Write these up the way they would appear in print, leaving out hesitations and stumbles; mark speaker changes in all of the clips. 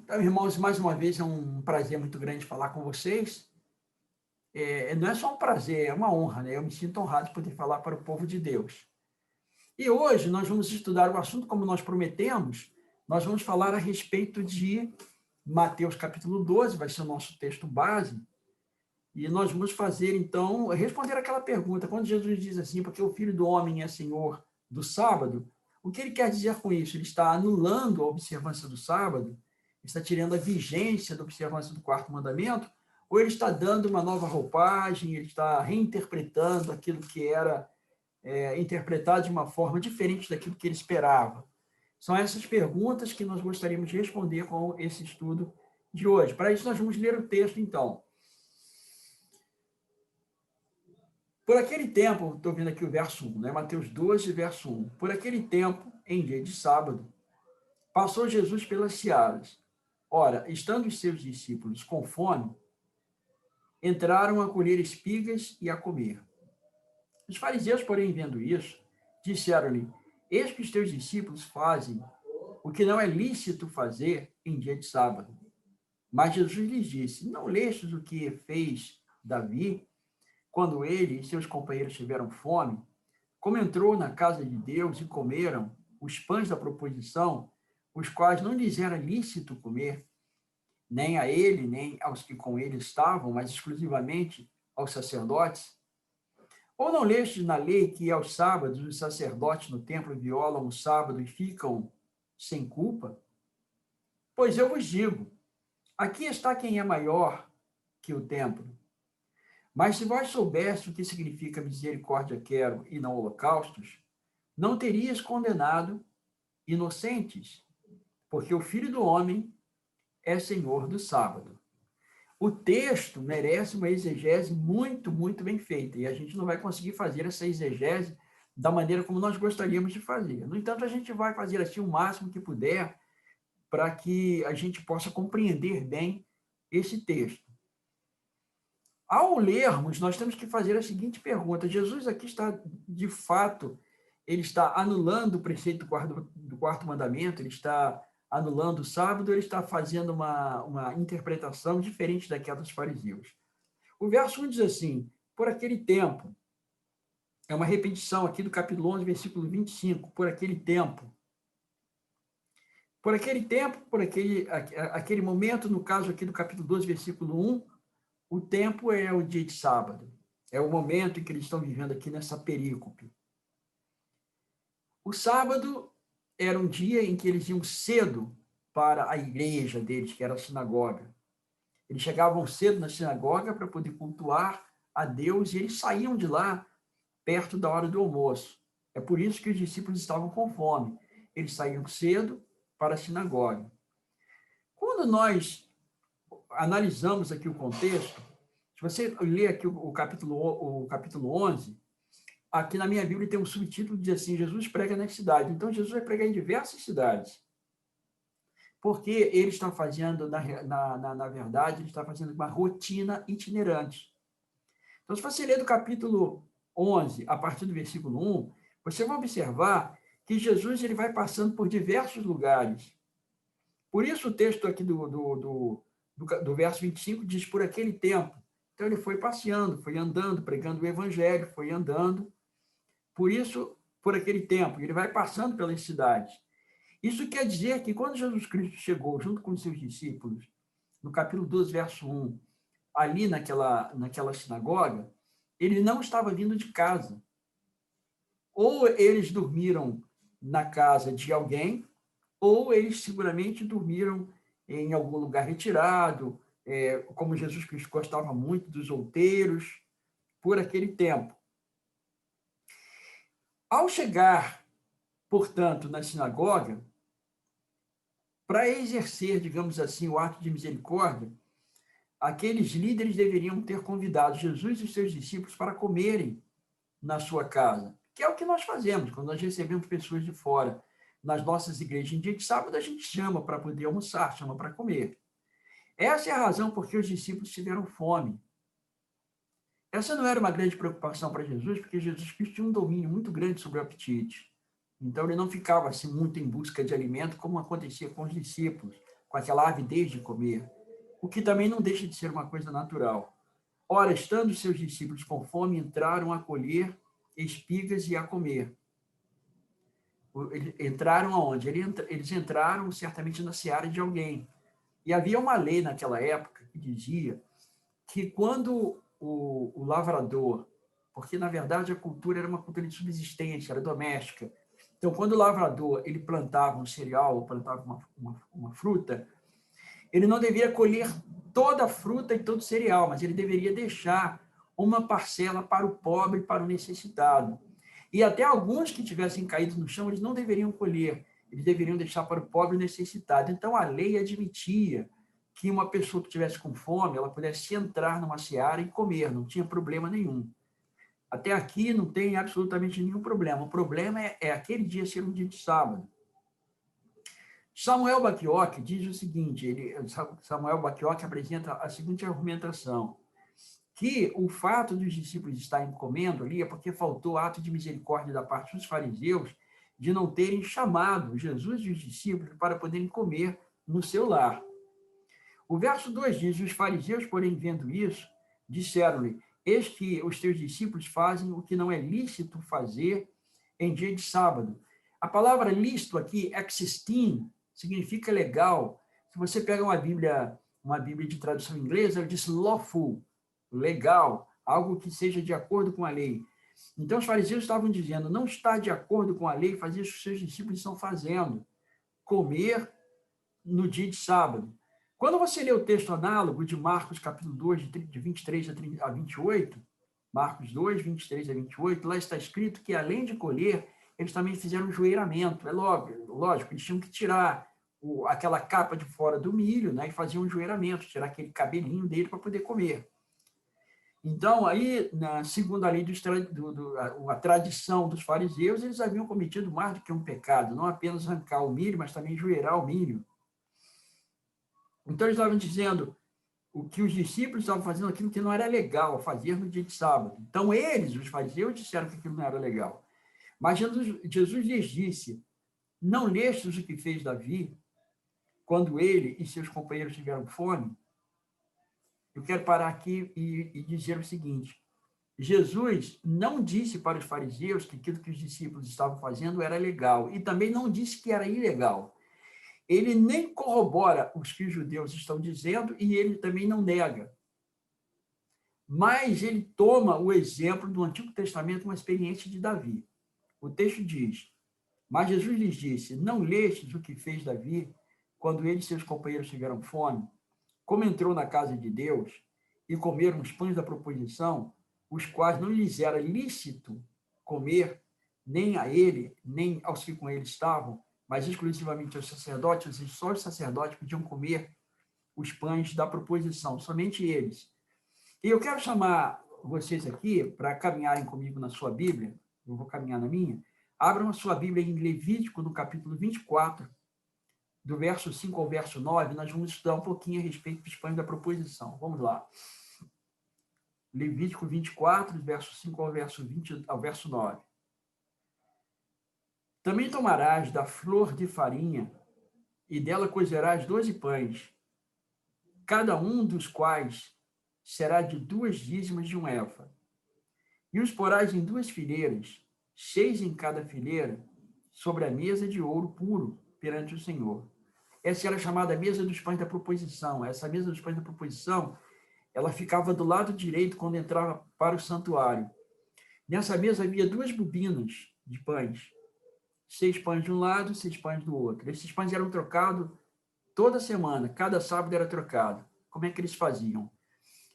Speaker 1: Então, irmãos, mais uma vez é um prazer muito grande falar com vocês. Não é só um prazer, é uma honra, né? Eu me sinto honrado de poder falar para o povo de Deus. E hoje nós vamos estudar o assunto como nós prometemos. Nós vamos falar a respeito de Mateus capítulo 12, vai ser o nosso texto base. E nós vamos fazer, então, responder aquela pergunta, quando Jesus diz assim, porque o Filho do Homem é Senhor do sábado, o que ele quer dizer com isso? Ele está anulando a observância do sábado? Está tirando a vigência da observância do quarto mandamento? Ou ele está dando uma nova roupagem, ele está reinterpretando aquilo que era interpretado de uma forma diferente daquilo que ele esperava? São essas perguntas que nós gostaríamos de responder com esse estudo de hoje. Para isso, nós vamos ler o texto, então. Por aquele tempo, estou vendo aqui o verso 1, né? Mateus 12, verso 1. Por aquele tempo, em dia de sábado, passou Jesus pelas searas. Ora, estando os seus discípulos com fome, entraram a colher espigas e a comer. Os fariseus, porém, vendo isso, disseram-lhe: eis que os teus discípulos fazem o que não é lícito fazer em dia de sábado. Mas Jesus lhes disse: não lestes o que fez Davi, quando ele e seus companheiros tiveram fome, como entrou na casa de Deus e comeram os pães da proposição, os quais não lhes era lícito comer, nem a ele, nem aos que com ele estavam, mas exclusivamente aos sacerdotes? Ou não lestes na lei que aos sábados os sacerdotes no templo violam o sábado e ficam sem culpa? Pois eu vos digo, aqui está quem é maior que o templo. Mas se vós soubesse o que significa misericórdia quero e não holocaustos, não terias condenado inocentes, porque o Filho do Homem é Senhor do sábado. O texto merece uma exegese muito, muito bem feita, e a gente não vai conseguir fazer essa exegese da maneira como nós gostaríamos de fazer. No entanto, a gente vai fazer assim o máximo que puder para que a gente possa compreender bem esse texto. Ao lermos, nós temos que fazer a seguinte pergunta: Jesus aqui está, de fato, ele está anulando o preceito do quarto mandamento, ele está anulando o sábado, ele está fazendo uma interpretação diferente daquela dos fariseus. O verso 1 diz assim: por aquele tempo, é uma repetição aqui do capítulo 11, versículo 25, por aquele tempo. Por aquele tempo, por aquele momento, no caso aqui do capítulo 12, versículo 1, o tempo é o dia de sábado. É o momento em que eles estão vivendo aqui nessa perícope. O sábado era um dia em que eles iam cedo para a igreja deles, que era a sinagoga. Eles chegavam cedo na sinagoga para poder cultuar a Deus e eles saíam de lá perto da hora do almoço. É por isso que os discípulos estavam com fome. Eles saíam cedo para a sinagoga. Quando nós analisamos aqui o contexto, se você ler aqui o capítulo 11, aqui na minha Bíblia tem um subtítulo que diz assim: Jesus prega nas cidades. Então, Jesus vai pregar em diversas cidades. Porque ele está fazendo, na verdade, ele está fazendo uma rotina itinerante. Então, se você ler do capítulo 11, a partir do versículo 1, você vai observar que Jesus ele vai passando por diversos lugares. Por isso o texto aqui do verso 25 diz: por aquele tempo. Então, ele foi passeando, foi andando, pregando o evangelho, foi andando. Por isso, por aquele tempo, ele vai passando pelas cidades. Isso quer dizer que quando Jesus Cristo chegou junto com os seus discípulos, no capítulo 12, verso 1, ali naquela sinagoga, ele não estava vindo de casa. Ou eles dormiram na casa de alguém, ou eles seguramente dormiram em algum lugar retirado, como Jesus Cristo gostava muito dos outeiros, por aquele tempo. Ao chegar, portanto, na sinagoga, para exercer, digamos assim, o ato de misericórdia, aqueles líderes deveriam ter convidado Jesus e os seus discípulos para comerem na sua casa, que é o que nós fazemos quando nós recebemos pessoas de fora. Nas nossas igrejas, em dia de sábado, a gente chama para poder almoçar, chama para comer. Essa é a razão por que os discípulos tiveram fome. Essa não era uma grande preocupação para Jesus, porque Jesus Cristo tinha um domínio muito grande sobre o apetite. Então, ele não ficava assim muito em busca de alimento, como acontecia com os discípulos. com aquela avidez de comer, o que também não deixa de ser uma coisa natural. Ora, estando seus discípulos com fome, entraram a colher espigas e a comer. Entraram aonde? Eles entraram certamente na seara de alguém. E havia uma lei naquela época que dizia que quando o lavrador, porque na verdade a cultura era uma cultura de subsistência, era doméstica. Então, quando o lavrador ele plantava um cereal, ou plantava uma fruta, ele não deveria colher toda a fruta e todo o cereal, mas ele deveria deixar uma parcela para o pobre, para o necessitado. E até alguns que tivessem caído no chão, eles não deveriam colher, eles deveriam deixar para o pobre e necessitado. Então, a lei admitia que uma pessoa que estivesse com fome, ela pudesse entrar numa seara e comer, não tinha problema nenhum. Até aqui não tem absolutamente nenhum problema. O problema é aquele dia ser um dia de sábado. Samuel Bacchiocchi diz o seguinte, Samuel Bacchiocchi apresenta a seguinte argumentação, que o fato dos discípulos estarem comendo ali é porque faltou ato de misericórdia da parte dos fariseus de não terem chamado Jesus e os discípulos para poderem comer no seu lar. O verso 2 diz, os fariseus, porém, vendo isso, disseram-lhe, eis que os teus discípulos fazem o que não é lícito fazer em dia de sábado. A palavra lícito aqui, existim, significa legal. Se você pega uma Bíblia de tradução inglesa, ela diz lawful, legal, algo que seja de acordo com a lei. Então, os fariseus estavam dizendo, não está de acordo com a lei fazer o que os seus discípulos estão fazendo, comer no dia de sábado. Quando você lê o texto análogo de Marcos, capítulo 2, de 23 a 28, Marcos 2, 23 a 28, lá está escrito que, além de colher, eles também fizeram um joeiramento. É lógico, eles tinham que tirar aquela capa de fora do milho, né, e faziam um joeiramento, tirar aquele cabelinho dele para poder comer. Então, aí, segundo a lei, a tradição dos fariseus, eles haviam cometido mais do que um pecado, não apenas arrancar o milho, mas também joeirar o milho. Então, eles estavam dizendo o que os discípulos estavam fazendo aquilo que não era legal fazer no dia de sábado. Então, eles, os fariseus, disseram que aquilo não era legal. Mas Jesus lhes disse, não lestes o que fez Davi, quando ele e seus companheiros tiveram fome? Eu quero parar aqui e dizer o seguinte, Jesus não disse para os fariseus que aquilo que os discípulos estavam fazendo era legal, e também não disse que era ilegal. Ele nem corrobora os que os judeus estão dizendo e ele também não nega. Mas ele toma o exemplo do Antigo Testamento, uma experiência de Davi. O texto diz, mas Jesus lhes disse, não lestes o que fez Davi quando ele e seus companheiros tiveram fome, como entrou na casa de Deus e comeram os pães da proposição, os quais não lhes era lícito comer, nem a ele, nem aos que com ele estavam, mas exclusivamente aos sacerdotes, ou seja, só os sacerdotes podiam comer os pães da proposição, somente eles. E eu quero chamar vocês aqui para caminharem comigo na sua Bíblia, eu vou caminhar na minha, abram a sua Bíblia em Levítico, no capítulo 24, do verso 5 ao verso 9, nós vamos estudar um pouquinho a respeito dos pães da proposição. Vamos lá. Levítico 24, do verso 5 ao verso 20, ao verso 9. Também tomarás da flor de farinha, e dela cozerás 12 pães, cada um dos quais será de 2 dízimas de um efa. E os porás em 2 fileiras, 6 em cada fileira, sobre a mesa de ouro puro perante o Senhor. Essa era chamada mesa dos pães da proposição. Essa mesa dos pães da proposição, ela ficava do lado direito quando entrava para o santuário. Nessa mesa havia 2 bobinas de pães. 6 pães de um lado, 6 pães do outro. Esses pães eram trocados toda semana, cada sábado era trocado. Como é que eles faziam?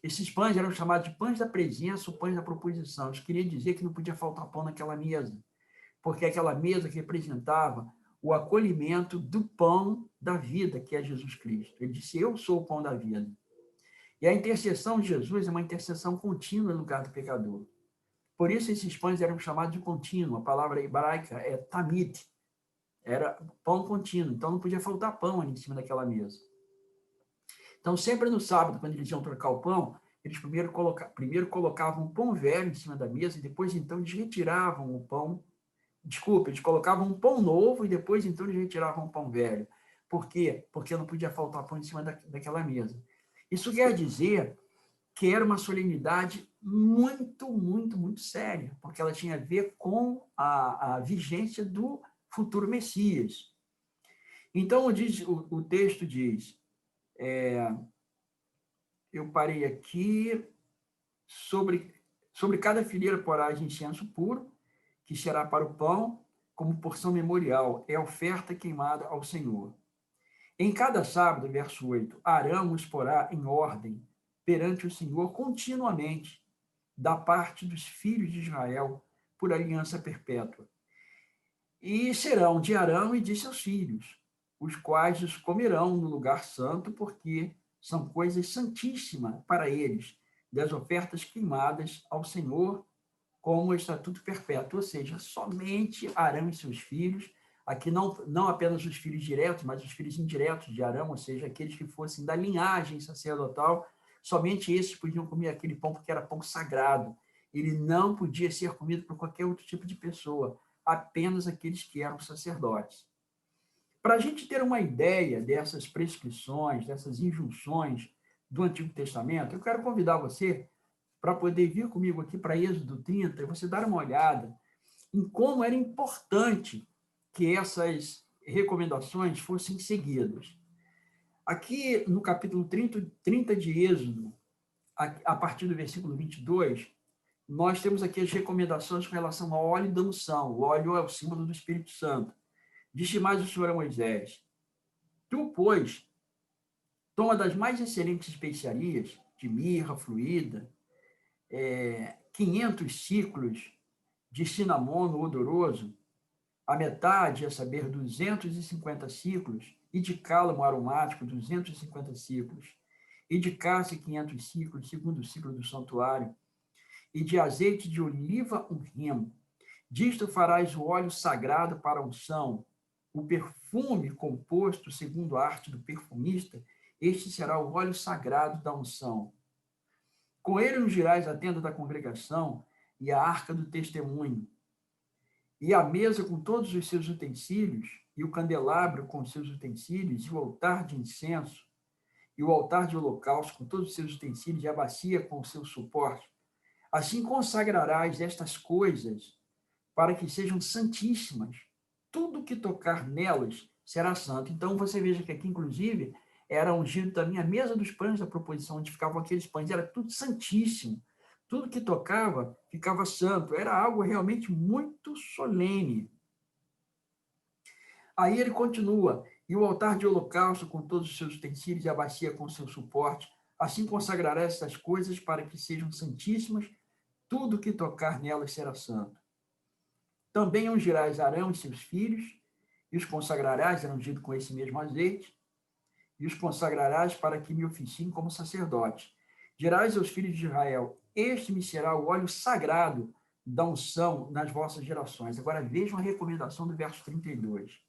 Speaker 1: Esses pães eram chamados de pães da presença ou pães da proposição. Isso queria dizer que não podia faltar pão naquela mesa, porque aquela mesa que representava o acolhimento do pão da vida, que é Jesus Cristo. Ele disse, eu sou o pão da vida. E a intercessão de Jesus é uma intercessão contínua no lugar do pecador. Por isso, esses pães eram chamados de contínuo. A palavra hebraica é tamid. Era pão contínuo. Então, não podia faltar pão ali em cima daquela mesa. Então, sempre no sábado, quando eles iam trocar o pão, eles primeiro colocavam um pão velho em cima da mesa e depois, então, eles retiravam o pão. Desculpa, eles colocavam um pão novo e depois, então, eles retiravam o pão velho. Por quê? Porque não podia faltar pão em cima daquela mesa. Isso quer dizer que era uma solenidade muito, muito, muito séria, porque ela tinha a ver com a vigência do futuro Messias. Então, o texto diz, eu parei aqui, sobre cada fileira porás incenso puro, que será para o pão, como porção memorial, é oferta queimada ao Senhor. Em cada sábado, verso 8, Arão os porá em ordem perante o Senhor continuamente, da parte dos filhos de Israel, por aliança perpétua. E serão de Arão e de seus filhos, os quais os comerão no lugar santo, porque são coisas santíssimas para eles, das ofertas queimadas ao Senhor, como o estatuto perpétuo, ou seja, somente Arão e seus filhos, aqui não apenas os filhos diretos, mas os filhos indiretos de Arão, ou seja, aqueles que fossem da linhagem sacerdotal, somente esses podiam comer aquele pão porque era pão sagrado. Ele não podia ser comido por qualquer outro tipo de pessoa, apenas aqueles que eram sacerdotes. Para a gente ter uma ideia dessas prescrições, dessas injunções do Antigo Testamento, eu quero convidar você para poder vir comigo aqui para Êxodo 30 e você dar uma olhada em como era importante que essas recomendações fossem seguidas. Aqui no capítulo 30 de Êxodo, a partir do versículo 22, nós temos aqui as recomendações com relação ao óleo da unção. O óleo é o símbolo do Espírito Santo. Disse mais o Senhor a Moisés: Tu, pois, toma das mais excelentes especiarias, de mirra fluída, 500 ciclos de cinamomo odoroso, a metade, a saber, 250 ciclos, e de cálamo aromático, 250 ciclos, e de cássia, 500 ciclos, segundo o ciclo do santuário, e de azeite de oliva, um remo. Disto farás o óleo sagrado para a unção, o perfume composto segundo a arte do perfumista, este será o óleo sagrado da unção. Com ele ungirás a tenda da congregação e a arca do testemunho, e a mesa com todos os seus utensílios, e o candelabro com os seus utensílios, e o altar de incenso, e o altar de holocausto com todos os seus utensílios, e a bacia com o seu suporte. Assim consagrarás estas coisas para que sejam santíssimas. Tudo que tocar nelas será santo. Então, você veja que aqui, inclusive, era ungido também a mesa dos pães da proposição, onde ficavam aqueles pães, era tudo santíssimo. Tudo que tocava ficava santo. Era algo realmente muito solene. Aí ele continua, e o altar de holocausto com todos os seus utensílios e a bacia com seu suporte, assim consagrará essas coisas para que sejam santíssimas, tudo que tocar nelas será santo. Também ungirás Arão e seus filhos, e os consagrarás, era ungido com esse mesmo azeite, e os consagrarás para que me oficiem como sacerdote. Dirás aos filhos de Israel, este me será o óleo sagrado da unção nas vossas gerações. Agora vejam a recomendação do verso 32.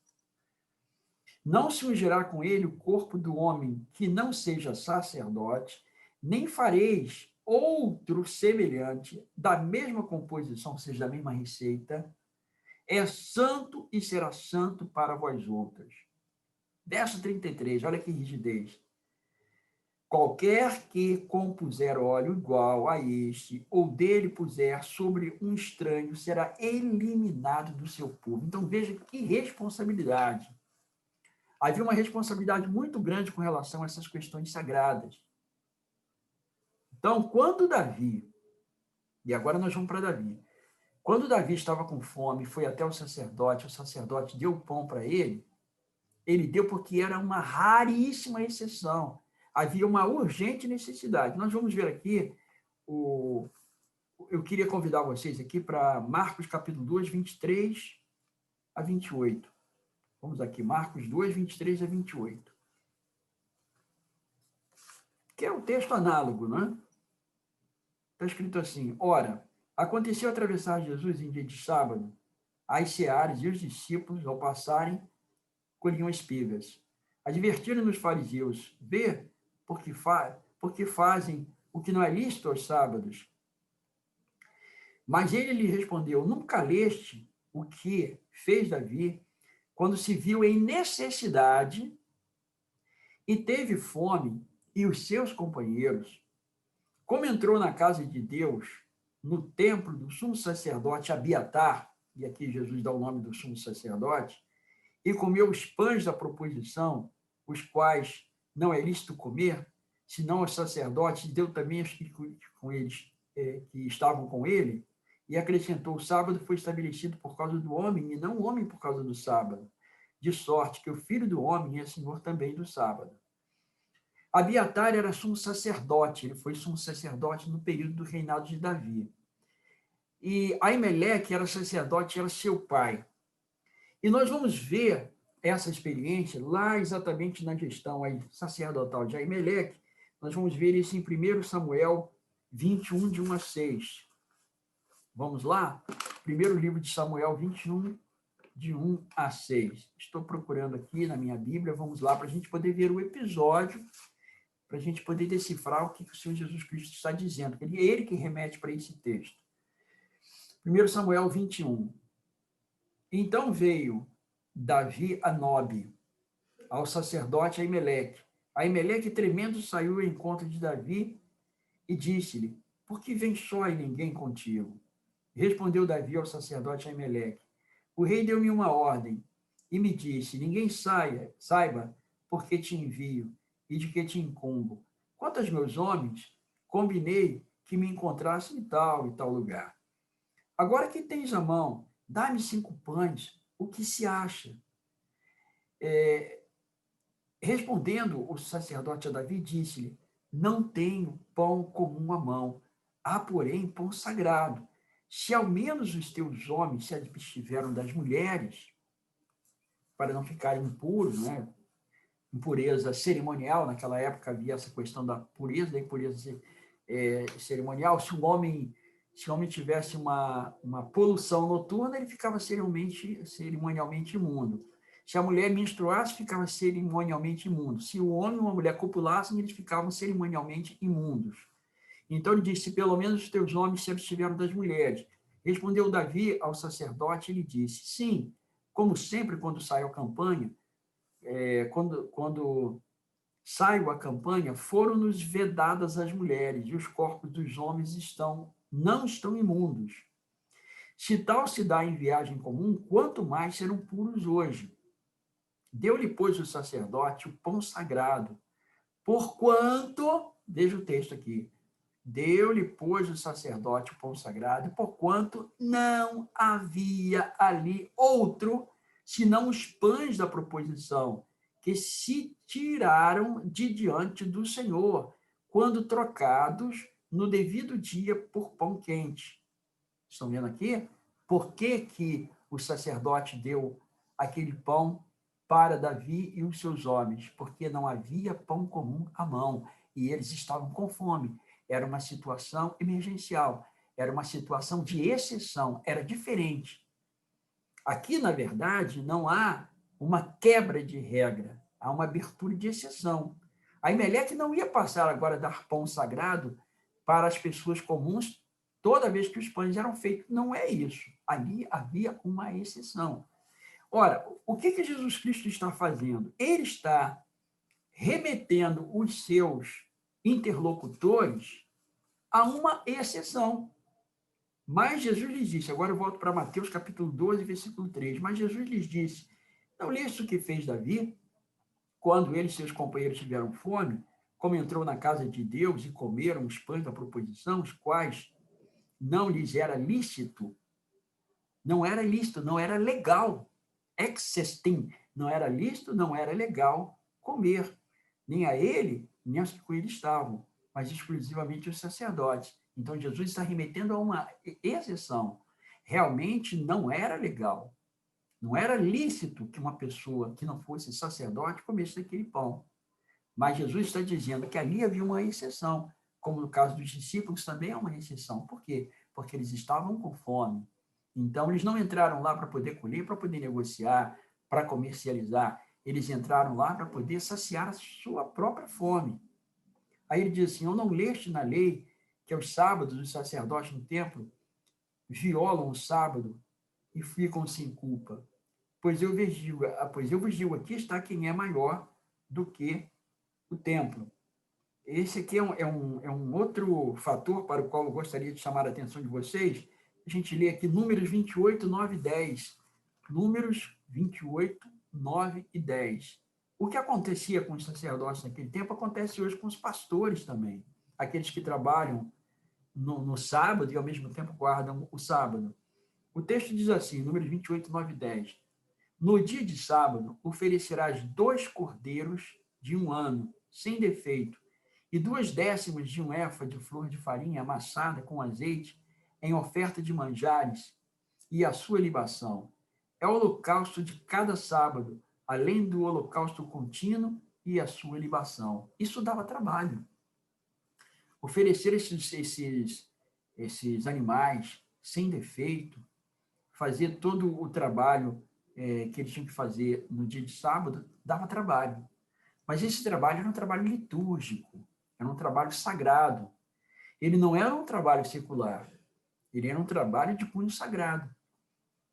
Speaker 1: Não se ungirá com ele o corpo do homem que não seja sacerdote, nem fareis outro semelhante, da mesma composição, ou seja, da mesma receita, é santo e será santo para vós outras. Verso 33, olha que rigidez. Qualquer que compuser óleo igual a este, ou dele puser sobre um estranho, será eliminado do seu povo. Então veja que responsabilidade. Havia uma responsabilidade muito grande com relação a essas questões sagradas. Então, quando Davi, e agora nós vamos para Davi, quando Davi estava com fome, foi até o sacerdote deu pão para ele deu porque era uma raríssima exceção. Havia uma urgente necessidade. Nós vamos ver aqui, eu queria convidar vocês aqui para Marcos capítulo 2, 23 a 28. Vamos aqui, Marcos 2, 23 a 28. Que é um texto análogo, não é? Está escrito assim, ora, aconteceu atravessar Jesus em dia de sábado, as searas e os discípulos, ao passarem, colhiam espigas. Advertiram os fariseus, vê, porque fazem o que não é lícito aos sábados. Mas ele lhe respondeu, nunca leste o que fez Davi, quando se viu em necessidade e teve fome, e os seus companheiros, como entrou na casa de Deus, no templo do sumo sacerdote Abiatar, e aqui Jesus dá o nome do sumo sacerdote, e comeu os pães da proposição, os quais não é lícito comer, senão aos sacerdotes, deu também aos que com eles, que estavam com ele, e acrescentou: o sábado foi estabelecido por causa do homem, e não o homem por causa do sábado, de sorte que o Filho do homem é senhor também do sábado. Abiatar era sumo sacerdote, ele foi sumo sacerdote no período do reinado de Davi. E Aimeleque era sacerdote, era seu pai. E nós vamos ver essa experiência lá exatamente na gestão aí, sacerdotal de Aimeleque. Nós vamos ver isso em 1 Samuel 21, de 1 a 6. Vamos lá? Primeiro livro de Samuel 21, de 1 a 6. Estou procurando aqui na minha Bíblia, vamos lá para a gente poder ver o episódio, para a gente poder decifrar o que o Senhor Jesus Cristo está dizendo. É ele que remete para esse texto. 1 Samuel 21. Então veio Davi a Nobe, ao sacerdote Aimeleque. Aimeleque, tremendo, saiu ao encontro de Davi e disse-lhe: por que vem só e ninguém contigo? Respondeu Davi ao sacerdote Aimeleque: o rei deu-me uma ordem e me disse: ninguém saiba por que te envio e de que te incumbo. Quanto aos meus homens, combinei que me encontrassem em tal e tal lugar. Agora que tens a mão, dá-me 5 pães, o que se acha? Respondendo o sacerdote a Davi, disse-lhe: não tenho pão comum à mão, há, porém, pão sagrado. Se ao menos os teus homens se abstiveram das mulheres, para não ficarem impuros, né? Impureza cerimonial, naquela época havia essa questão da impureza cerimonial. Se o homem tivesse uma poluição noturna, ele ficava cerimonialmente imundo. Se a mulher menstruasse, ficava cerimonialmente imundo. Se o homem e uma mulher copulassem, eles ficavam cerimonialmente imundos. Então ele disse: pelo menos os teus homens se abstiveram das mulheres. Respondeu Davi ao sacerdote, ele disse: sim, como sempre quando saio à campanha, quando saio à campanha, foram-nos vedadas as mulheres, e os corpos dos homens não estão imundos. Se tal se dá em viagem comum, quanto mais serão puros hoje. Deu-lhe, pois, o sacerdote o pão sagrado, porquanto, veja o texto aqui, deu-lhe, pois, o sacerdote o pão sagrado, porquanto não havia ali outro, senão os pães da proposição, que se tiraram de diante do Senhor, quando trocados no devido dia por pão quente. Estão vendo aqui? Por que o sacerdote deu aquele pão para Davi e os seus homens? Porque não havia pão comum à mão, e eles estavam com fome. Era uma situação emergencial, era uma situação de exceção, era diferente. Aqui, na verdade, não há uma quebra de regra, há uma abertura de exceção. A Aimeleque não ia passar agora a dar pão sagrado para as pessoas comuns toda vez que os pães eram feitos. Não é isso. Ali havia uma exceção. Ora, o que Jesus Cristo está fazendo? Ele está remetendo os seus interlocutores a uma exceção. Mas Jesus lhes disse, agora eu volto para Mateus capítulo 12, versículo 3, mas Jesus lhes disse: não leste o que fez Davi, quando ele e seus companheiros tiveram fome, como entrou na casa de Deus e comeram os pães da proposição, os quais não lhes era lícito, não era legal, existem, não era lícito, não era legal comer, nem a ele, nem aos que com ele estavam, mas exclusivamente os sacerdotes. Então, Jesus está remetendo a uma exceção. Realmente não era legal, não era lícito que uma pessoa que não fosse sacerdote comesse aquele pão. Mas Jesus está dizendo que ali havia uma exceção, como no caso dos discípulos também é uma exceção. Por quê? Porque eles estavam com fome. Então, eles não entraram lá para poder colher, para poder negociar, para comercializar. Eles entraram lá para poder saciar a sua própria fome. Aí ele diz assim: ou não leste na lei que aos sábados os sacerdotes no templo violam o sábado e ficam sem culpa? Pois eu vos digo, aqui está quem é maior do que o templo. Esse aqui é um outro fator para o qual eu gostaria de chamar a atenção de vocês. A gente lê aqui Números 28, 9 e 10. Números 28, 9 e 10. O que acontecia com os sacerdotes naquele tempo acontece hoje com os pastores também. Aqueles que trabalham no sábado e ao mesmo tempo guardam o sábado. O texto diz assim, Números 28, 9 e 10. No dia de sábado, oferecerás 2 cordeiros de 1 ano, sem defeito, e 2/10 de um efa de flor de farinha amassada com azeite, em oferta de manjares, e a sua libação. É o holocausto de cada sábado, além do holocausto contínuo e a sua libação. Isso dava trabalho. Oferecer esses animais sem defeito, fazer todo o trabalho que eles tinham que fazer no dia de sábado, dava trabalho. Mas esse trabalho era um trabalho litúrgico, era um trabalho sagrado. Ele não era um trabalho secular, ele era um trabalho de cunho sagrado.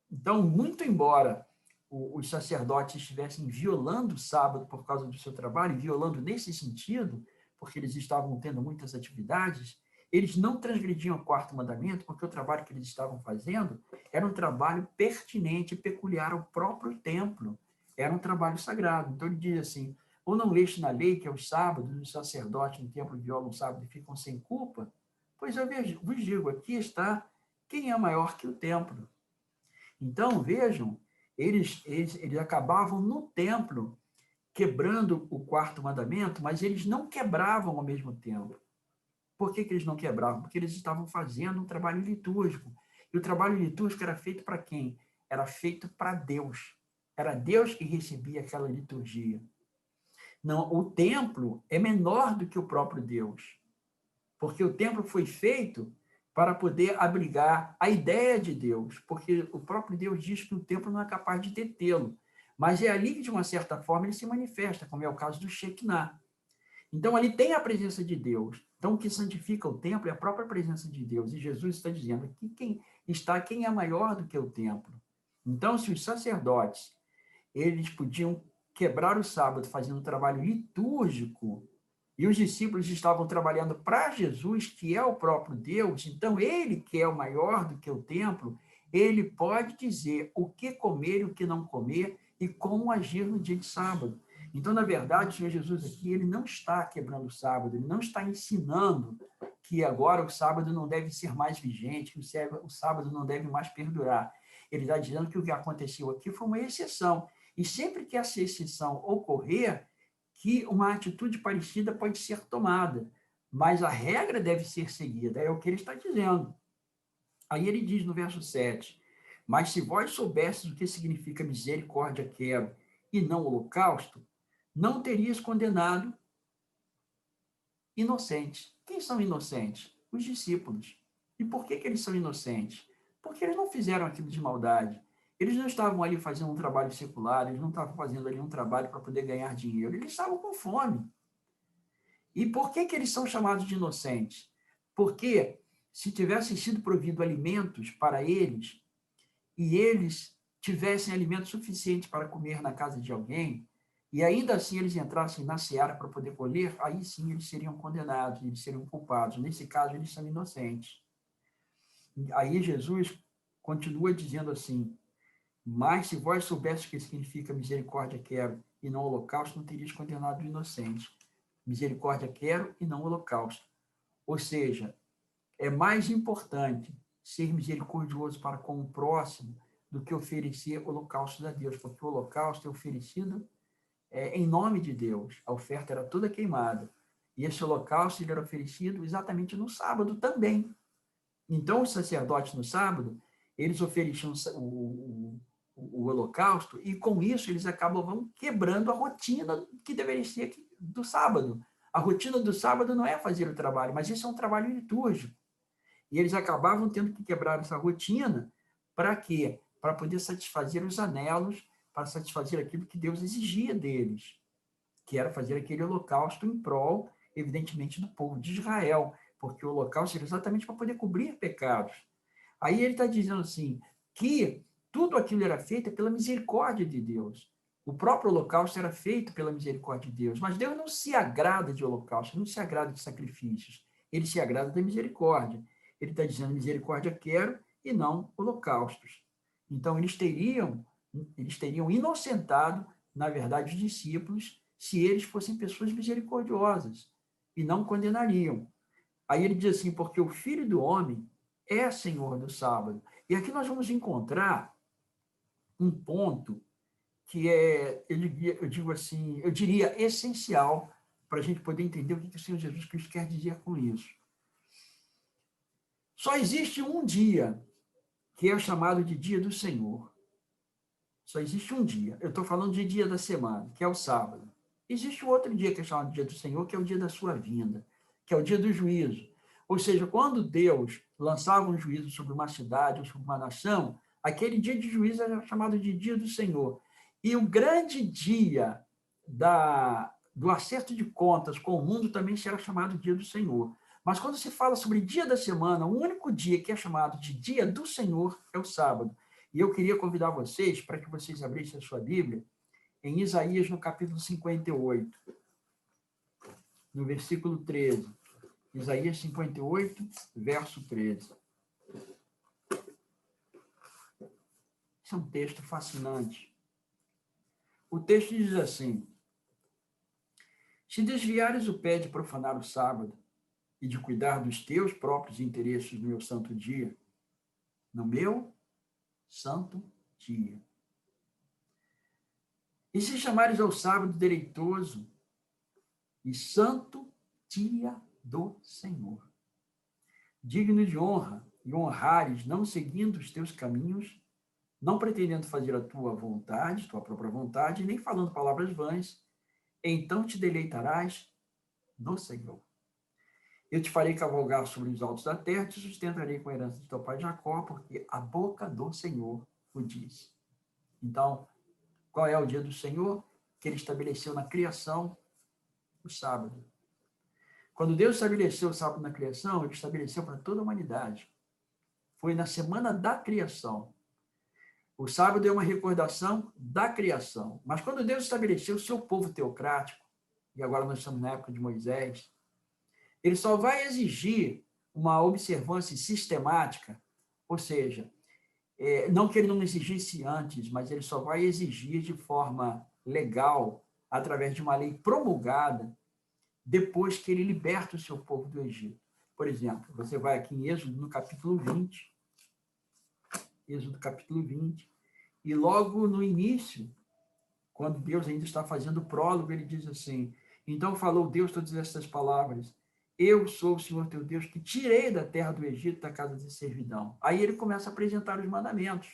Speaker 1: Então, muito embora os sacerdotes estivessem violando o sábado por causa do seu trabalho, violando nesse sentido, porque eles estavam tendo muitas atividades, eles não transgrediam o 4º mandamento, porque o trabalho que eles estavam fazendo era um trabalho pertinente e peculiar ao próprio templo. Era um trabalho sagrado. Então, ele diz assim, ou não leste na lei que aos sábados os sacerdotes no templo violam o sábado e ficam sem culpa? Pois eu vos digo, aqui está quem é maior que o templo. Então, vejam, eles acabavam no templo quebrando o 4º mandamento, mas eles não quebravam ao mesmo tempo. Por que eles não quebravam? Porque eles estavam fazendo um trabalho litúrgico. E o trabalho litúrgico era feito para quem? Era feito para Deus. Era Deus que recebia aquela liturgia. Não, o templo é menor do que o próprio Deus. Porque o templo foi feito para poder abrigar a ideia de Deus, porque o próprio Deus diz que o templo não é capaz de detê-lo, mas é ali que, de uma certa forma, ele se manifesta, como é o caso do Shekinah. Então, ali tem a presença de Deus. Então, o que santifica o templo é a própria presença de Deus, e Jesus está dizendo aqui quem é maior do que o templo. Então, se os sacerdotes, eles podiam quebrar o sábado fazendo um trabalho litúrgico, e os discípulos estavam trabalhando para Jesus, que é o próprio Deus, então ele, que é o maior do que o templo, ele pode dizer o que comer e o que não comer e como agir no dia de sábado. Então, na verdade, o Senhor Jesus aqui, ele não está quebrando o sábado, ele não está ensinando que agora o sábado não deve ser mais vigente, que o sábado não deve mais perdurar. Ele está dizendo que o que aconteceu aqui foi uma exceção. E sempre que essa exceção ocorrer, que uma atitude parecida pode ser tomada, mas a regra deve ser seguida, é o que ele está dizendo. Aí ele diz no verso 7, mas se vós soubesses o que significa misericórdia quero e não holocausto, não terias condenado inocentes. Quem são inocentes? Os discípulos. E por que eles são inocentes? Porque eles não fizeram aquilo de maldade. Eles não estavam ali fazendo um trabalho secular, eles não estavam fazendo ali um trabalho para poder ganhar dinheiro, eles estavam com fome. E por que eles são chamados de inocentes? Porque se tivessem sido provido alimentos para eles, e eles tivessem alimento suficiente para comer na casa de alguém, e ainda assim eles entrassem na seara para poder colher, aí sim eles seriam condenados, eles seriam culpados. Nesse caso, eles são inocentes. Aí Jesus continua dizendo assim, mas se vós soubesses o que significa misericórdia quero e não holocausto, não terias condenado o inocente. Misericórdia quero e não holocausto. Ou seja, é mais importante ser misericordioso para com o próximo do que oferecer holocaustos a Deus, porque o holocausto é oferecido em nome de Deus. A oferta era toda queimada. E esse holocausto ele era oferecido exatamente no sábado também. Então, os sacerdotes no sábado, eles ofereciam o holocausto e, com isso, eles acabavam quebrando a rotina que deveria ser do sábado. A rotina do sábado não é fazer o trabalho, mas isso é um trabalho litúrgico. E eles acabavam tendo que quebrar essa rotina para quê? Para poder satisfazer os anelos, para satisfazer aquilo que Deus exigia deles, que era fazer aquele holocausto em prol, evidentemente, do povo de Israel, porque o holocausto era exatamente para poder cobrir pecados. Aí ele está dizendo assim, que tudo aquilo era feito pela misericórdia de Deus. O próprio holocausto era feito pela misericórdia de Deus, mas Deus não se agrada de holocausto, não se agrada de sacrifícios. Ele se agrada da misericórdia. Ele está dizendo, misericórdia quero e não holocaustos. Então, eles teriam inocentado, na verdade, os discípulos, se eles fossem pessoas misericordiosas, e não condenariam. Aí ele diz assim, porque o Filho do Homem é Senhor do sábado. E aqui nós vamos encontrar um ponto que é, eu digo assim, eu diria essencial para a gente poder entender o que o Senhor Jesus Cristo quer dizer com isso. Só existe um dia que é chamado de dia do Senhor. Só existe um dia. Eu estou falando de dia da semana, que é o sábado. Existe um outro dia que é chamado de dia do Senhor, que é o dia da sua vinda, que é o dia do juízo. Ou seja, quando Deus lançava um juízo sobre uma cidade ou sobre uma nação, aquele dia de juízo era chamado de dia do Senhor. E o grande dia do acerto de contas com o mundo também será chamado dia do Senhor. Mas quando se fala sobre dia da semana, o único dia que é chamado de dia do Senhor é o sábado. E eu queria convidar vocês para que vocês abrissem a sua Bíblia em Isaías, no capítulo 58, no versículo 13. Isaías 58, verso 13. Esse é um texto fascinante. O texto diz assim: se desviares o pé de profanar o sábado e de cuidar dos teus próprios interesses no meu santo dia, no meu santo dia. E se chamares ao sábado deleitoso e santo dia do Senhor, digno de honra, e honrares, não seguindo os teus caminhos, não pretendendo fazer a tua vontade, tua própria vontade, nem falando palavras vãs, então te deleitarás no Senhor. Eu te farei cavalgar sobre os altos da terra, te sustentarei com a herança de teu pai Jacó, porque a boca do Senhor o diz. Então, qual é o dia do Senhor? Que ele estabeleceu na criação o sábado. Quando Deus estabeleceu o sábado na criação, ele estabeleceu para toda a humanidade. Foi na semana da criação. O sábado é uma recordação da criação. Mas quando Deus estabeleceu o seu povo teocrático, e agora nós estamos na época de Moisés, ele só vai exigir uma observância sistemática, ou seja, não que ele não exigisse antes, mas ele só vai exigir de forma legal, através de uma lei promulgada, depois que ele liberta o seu povo do Egito. Por exemplo, você vai aqui em Êxodo, no capítulo 20, Êxodo capítulo 20, e logo no início, quando Deus ainda está fazendo o prólogo, ele diz assim: então falou Deus todas estas palavras: eu sou o Senhor teu Deus, que tirei da terra do Egito, da casa de servidão. Aí ele começa a apresentar os mandamentos.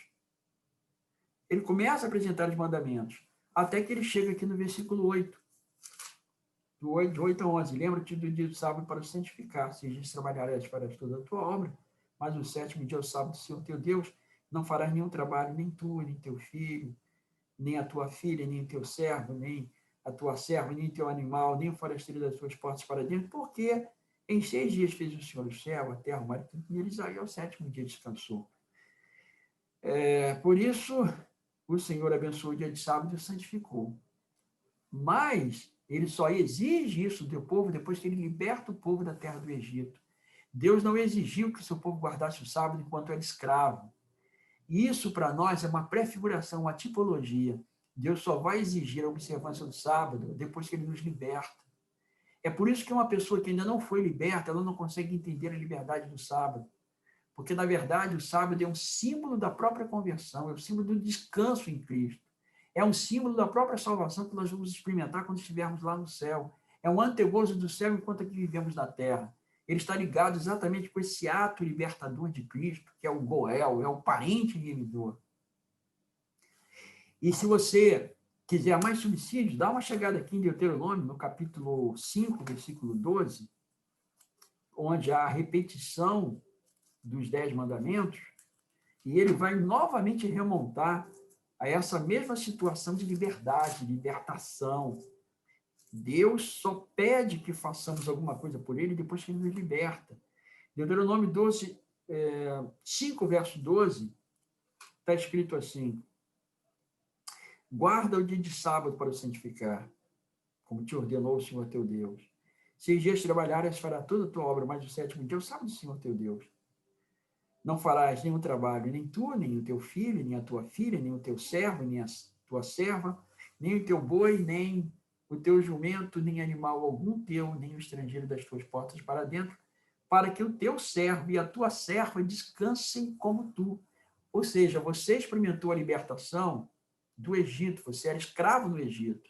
Speaker 1: Ele começa a apresentar os mandamentos, até que ele chega aqui no versículo 8, de 8 a 11. Lembra-te do dia do sábado para o santificar, 6 dias trabalharás para toda a tua obra, mas o sétimo dia é o sábado do Senhor teu Deus, não farás nenhum trabalho, nem tu, nem teu filho, nem a tua filha, nem teu servo, nem a tua serva, nem teu animal, nem o forasteiro das tuas portas para dentro, porque em 6 dias fez o Senhor o céu, a terra, o mar e tudo neles, aí ao sétimo dia descansou. Por isso, o Senhor abençoou o dia de sábado e o santificou. Mas ele só exige isso do povo depois que ele liberta o povo da terra do Egito. Deus não exigiu que o seu povo guardasse o sábado enquanto era escravo. E isso, para nós, é uma prefiguração, uma tipologia. Deus só vai exigir a observância do sábado depois que ele nos liberta. É por isso que uma pessoa que ainda não foi liberta, ela não consegue entender a liberdade do sábado. Porque, na verdade, o sábado é um símbolo da própria conversão, é um símbolo do descanso em Cristo. É um símbolo da própria salvação que nós vamos experimentar quando estivermos lá no céu. É um antegozo do céu enquanto aqui vivemos na terra. Ele está ligado exatamente com esse ato libertador de Cristo, que é o Goel, é o parente remidor. E se você quiser mais subsídios, dá uma chegada aqui em Deuteronômio, no capítulo 5, versículo 12, onde há a repetição dos 10 mandamentos, e ele vai novamente remontar a essa mesma situação de liberdade, de libertação. Deus só pede que façamos alguma coisa por ele depois que ele nos liberta. Deuteronômio 12, 5, verso 12, está escrito assim: Guarda o dia de sábado para o santificar, como te ordenou o Senhor teu Deus. 6 dias trabalhares, fará toda a tua obra, mas o 7º dia é o sábado do Senhor teu Deus. Não farás nenhum trabalho, nem tu, nem o teu filho, nem a tua filha, nem o teu servo, nem a tua serva, nem o teu boi, nem o teu jumento, nem animal algum teu, nem o estrangeiro das tuas portas para dentro, para que o teu servo e a tua serva descansem como tu. Ou seja, você experimentou a libertação do Egito, você era escravo no Egito.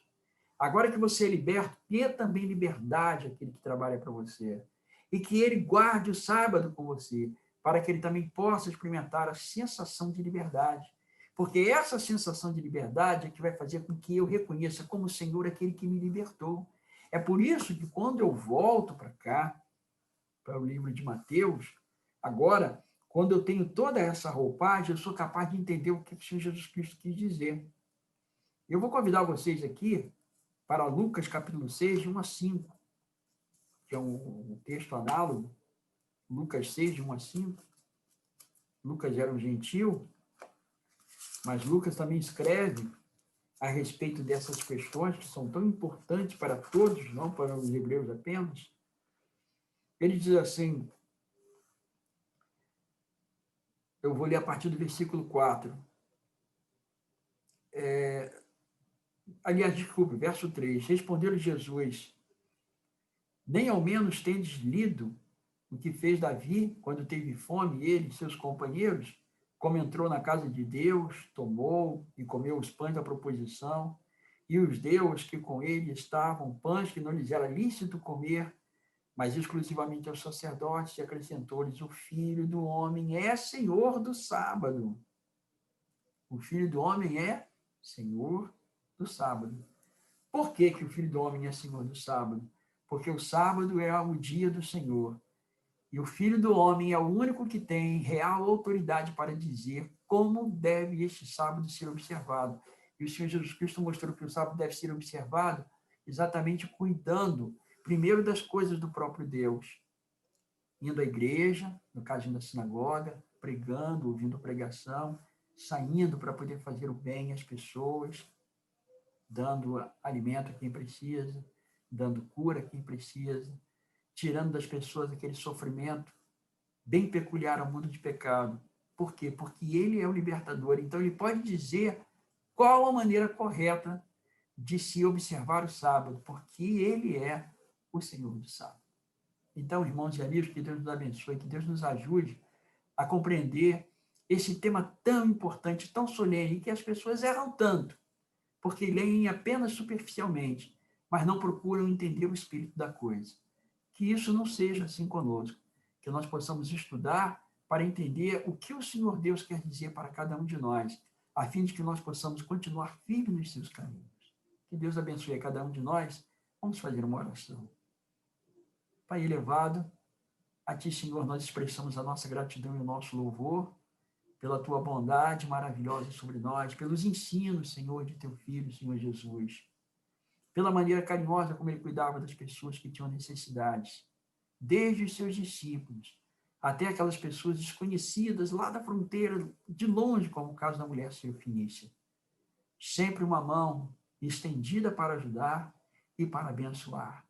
Speaker 1: Agora que você é liberto, dê também liberdade àquele que trabalha para você. E que ele guarde o sábado com você, para que ele também possa experimentar a sensação de liberdade. Porque essa sensação de liberdade é que vai fazer com que eu reconheça como Senhor aquele que me libertou. É por isso que quando eu volto para cá, para o livro de Mateus, agora, quando eu tenho toda essa roupagem, eu sou capaz de entender o que o Senhor Jesus Cristo quis dizer. Eu vou convidar vocês aqui para Lucas, capítulo 6, de 1 a 5, que é um texto análogo, Lucas 6, de 1 a 5. Lucas era um gentil, mas Lucas também escreve a respeito dessas questões que são tão importantes para todos, não para os hebreus apenas. Ele diz assim, eu vou ler a partir do versículo 4. Aliás, desculpe, verso 3. Respondeu-lhe Jesus, nem ao menos tendes lido o que fez Davi quando teve fome, ele e seus companheiros, como entrou na casa de Deus, tomou e comeu os pães da proposição, e os deuses que com ele estavam, pães que não lhes era lícito comer, mas exclusivamente aos sacerdotes, e acrescentou-lhes, o Filho do Homem é Senhor do sábado. O Filho do Homem é Senhor do sábado. Por que que o Filho do Homem é Senhor do sábado? Porque o sábado é o dia do Senhor. E o Filho do Homem é o único que tem real autoridade para dizer como deve este sábado ser observado. E o Senhor Jesus Cristo mostrou que o sábado deve ser observado exatamente cuidando, primeiro, das coisas do próprio Deus, indo à igreja, no caso da sinagoga, pregando, ouvindo pregação, saindo para poder fazer o bem às pessoas, dando alimento a quem precisa, dando cura a quem precisa, tirando das pessoas aquele sofrimento bem peculiar ao mundo de pecado. Por quê? Porque ele é o libertador. Então, ele pode dizer qual a maneira correta de se observar o sábado, porque ele é o Senhor do sábado. Então, irmãos e amigos, que Deus nos abençoe, que Deus nos ajude a compreender esse tema tão importante, tão solene, que as pessoas erram tanto, porque leem apenas superficialmente, mas não procuram entender o espírito da coisa. Que isso não seja assim conosco, que nós possamos estudar para entender o que o Senhor Deus quer dizer para cada um de nós, a fim de que nós possamos continuar firmes nos seus caminhos. Que Deus abençoe a cada um de nós. Vamos fazer uma oração. Pai elevado, a Ti, Senhor, nós expressamos a nossa gratidão e o nosso louvor pela Tua bondade maravilhosa sobre nós, pelos ensinos, Senhor, de Teu Filho, Senhor Jesus, pela maneira carinhosa como Ele cuidava das pessoas que tinham necessidades, desde os seus discípulos até aquelas pessoas desconhecidas lá da fronteira, de longe, como o caso da mulher Fenícia. Sempre uma mão estendida para ajudar e para abençoar.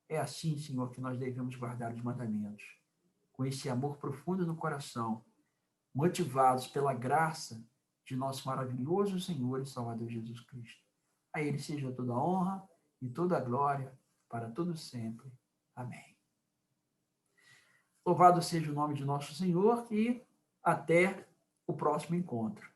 Speaker 1: É assim, Senhor, que nós devemos guardar os mandamentos, com esse amor profundo no coração, motivados pela graça de nosso maravilhoso Senhor e Salvador Jesus Cristo. A Ele seja toda a honra e toda a glória para todos sempre. Amém. Louvado seja o nome de nosso Senhor e até o próximo encontro.